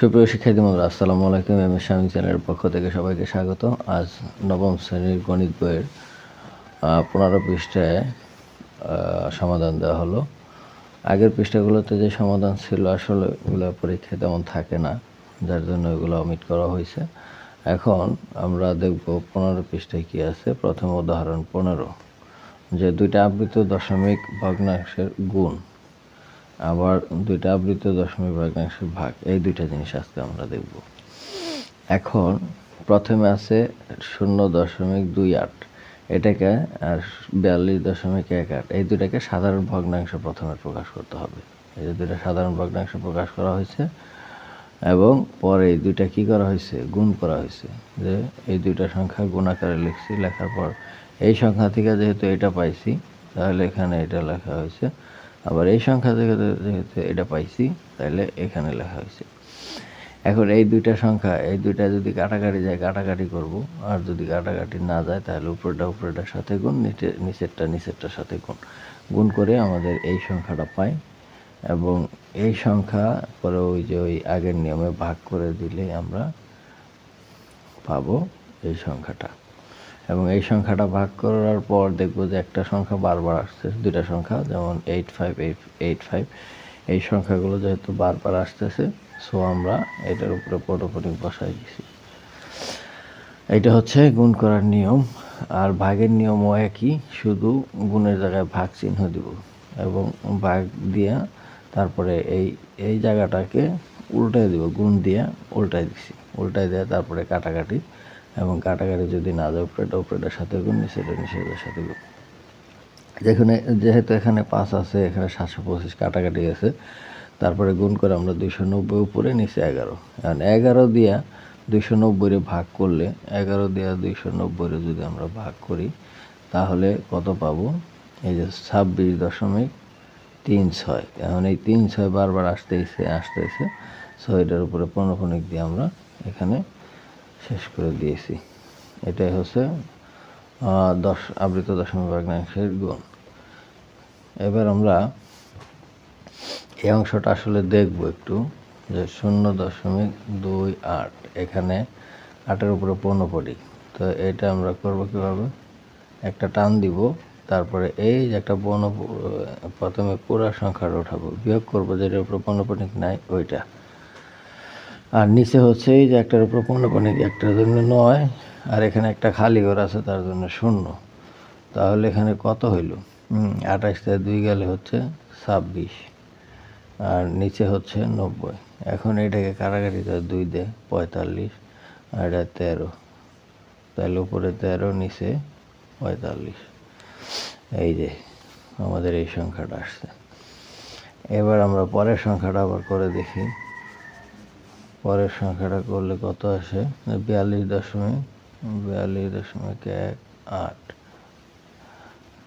সুপ্রিয় শিক্ষার্থী বন্ধুরা, আসসালামু আলাইকুম। এম এস শামীম চ্যানেলের পক্ষ থেকে সবাইকে স্বাগত। আজ নবম শ্রেণীর গণিত বইয়ের 15 পৃষ্ঠায় সমাধান দেওয়া হলো। আগের পৃষ্ঠাগুলোতে যে সমাধান ছিল আসলে ওগুলো পরীক্ষায় তেমন থাকে না, যার জন্য ওগুলো অমিট করা হয়েছে। এখন আমরা দেখব 15 পৃষ্ঠায় কী আছে। প্রথম উদাহরণ 15, যে দুইটা আবৃত দশমিক ভগ্নাংশের গুণ, আবার দুইটা আবৃত দশমিক ভগ্নাংশের ভাগ, এই দুইটা জিনিস আজকে আমরা দেখব। এখন প্রথমে আছে 0.28, এটাকে, আর 42.18, এই দুটাকে সাধারণ ভগ্নাংশ প্রথমে প্রকাশ করতে হবে। এই যে দুইটা সাধারণ ভগ্নাংশ প্রকাশ করা হয়েছে এবং পরে এই দুইটা কী করা হয়েছে, গুণ করা হয়েছে। যে এই দুইটা সংখ্যা গুণ আকারে লিখছি, লেখার পর এই সংখ্যা থেকে যেহেতু এটা পাইছি তাহলে এখানে এটা লেখা হয়েছে, আবার এই সংখ্যা থেকে যেহেতু এটা পাইছি তাহলে এখানে লেখা হয়েছে। এখন এই দুইটা সংখ্যা, এই দুইটা যদি কাটাকাটি যায় কাটাকাটি করব, আর যদি কাটাকাটি না যায় তাহলে উপরেরটার সাথে গুণ, নিচেরটার সাথে গুণ করে আমাদের এই সংখ্যাটা পাই। এবং এই সংখ্যা পরে ওই আগের নিয়মে ভাগ করে দিলে আমরা পাবো এই সংখ্যাটা। এবং এই সংখ্যাটা ভাগ করার পর দেখব যে একটা সংখ্যা বারবার আসছে, দুইটা সংখ্যা যেমন 85 এই সংখ্যাগুলো যেহেতু বারবার আসতেছে, সো আমরা এটার উপরে পটপটি বসাই দিছি। এটা হচ্ছে গুণ করার নিয়ম। আর ভাগের নিয়মও একই, শুধু গুণের জায়গায় ভাগ চিহ্ন দিব এবং ভাগ দিয়া তারপরে এই জায়গাটাকে উল্টাই দিব, গুণ দিয়া উল্টাই দিছি, উল্টাই দেওয়া তারপরে কাটাকাটি, এবং কাটাকাটি যদি না যায় উপরেটার সাথে গুণ, নিচেরটার সাথে গুণ। যেহেতু এখানে 5 আছে, এখানে 725 কাটাকাটি আছে, তারপরে গুণ করে আমরা 290 উপরে, নিচে 11। এখন 11 দিয়া 290 ভাগ করলে, 11 দিয়া 290 যদি আমরা ভাগ করি তাহলে কত পাবো? এই যে 26.36। এখন এই 36 বারবার আসতেছে, সো এটার উপরে পৌনঃপুনিক দিয়ে আমরা এখানে শেষ করে দিয়েছি। এটাই হচ্ছে আবৃত দশমিক ভগ্নাংশের গুণ। এবার আমরা এই অংশটা আসলে দেখব একটু, যে 0.28, এখানে 8-এর উপরে পৌনঃপুনিক। তো এটা আমরা করব কীভাবে? একটা টান দিব, তারপরে এই যে একটা প্রথমে পুরা সংখ্যাটা উঠাবো, বিয়োগ করবো যেটার উপরে পৌনঃপুনিক নাই ওইটা। আর নিচে হচ্ছে এই যে একটার উপর পৌনঃপুনিক, একটার জন্য 9, আর এখানে একটা খালি ঘর আছে তার জন্য 0। তাহলে এখানে কত হইল? 28 থেকে 2 গেলে হচ্ছে 26, আর নিচে হচ্ছে 90। এখন এটাকে কাটাকাটি 2 দেয় 45, আর এটা 13, তাহলে উপরে 13, নিচে 45। এই যে আমাদের এই সংখ্যাটা আসছে। এবার আমরা পরের সংখ্যাটা আবার করে দেখি। পরের সংখ্যাটা করলে কত আসে? 42.18।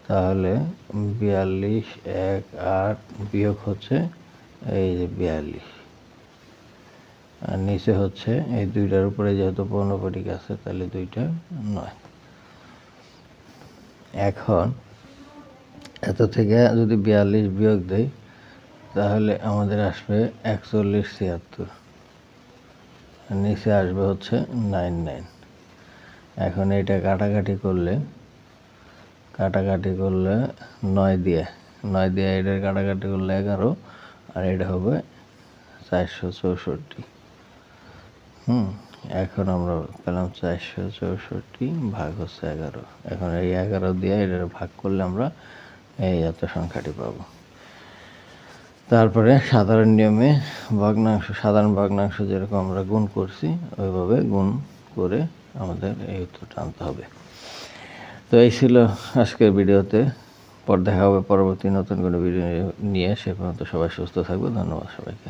তাহলে 42.18 বিয়োগ হচ্ছে এই যে 42, আর নিচে হচ্ছে এই দুইটার উপরে যেহেতু পৌনঃপুনিক আছে তাহলে 2টা 9। এখন এত থেকে যদি 42 বিয়োগ দেই তাহলে আমাদের আসবে 41.76, নিচে আসবে হচ্ছে 99। এখন এটা কাটাকাটি করলে 9 দিয়ে এটার কাটাকাটি করলে 11, আর এটা হবে 464। এখন আমরা পেলাম 464 ভাগ হচ্ছে 11। এখন এই 11 দিয়ে এটার ভাগ করলে আমরা এই এত সংখ্যাটি পাবো। তারপরে সাধারণ নিয়মে সাধারণ ভগ্নাংশ যেরকম আমরা গুণ করছি ওইভাবে গুণ করে আমাদের এই উত্তরটা আনতে হবে। তো এই ছিল আজকের ভিডিওতে। দেখা হবে পরবর্তী নতুন কোনো ভিডিও নিয়ে। সে পর্যন্ত সবাই সুস্থ থাকবে। ধন্যবাদ সবাইকে।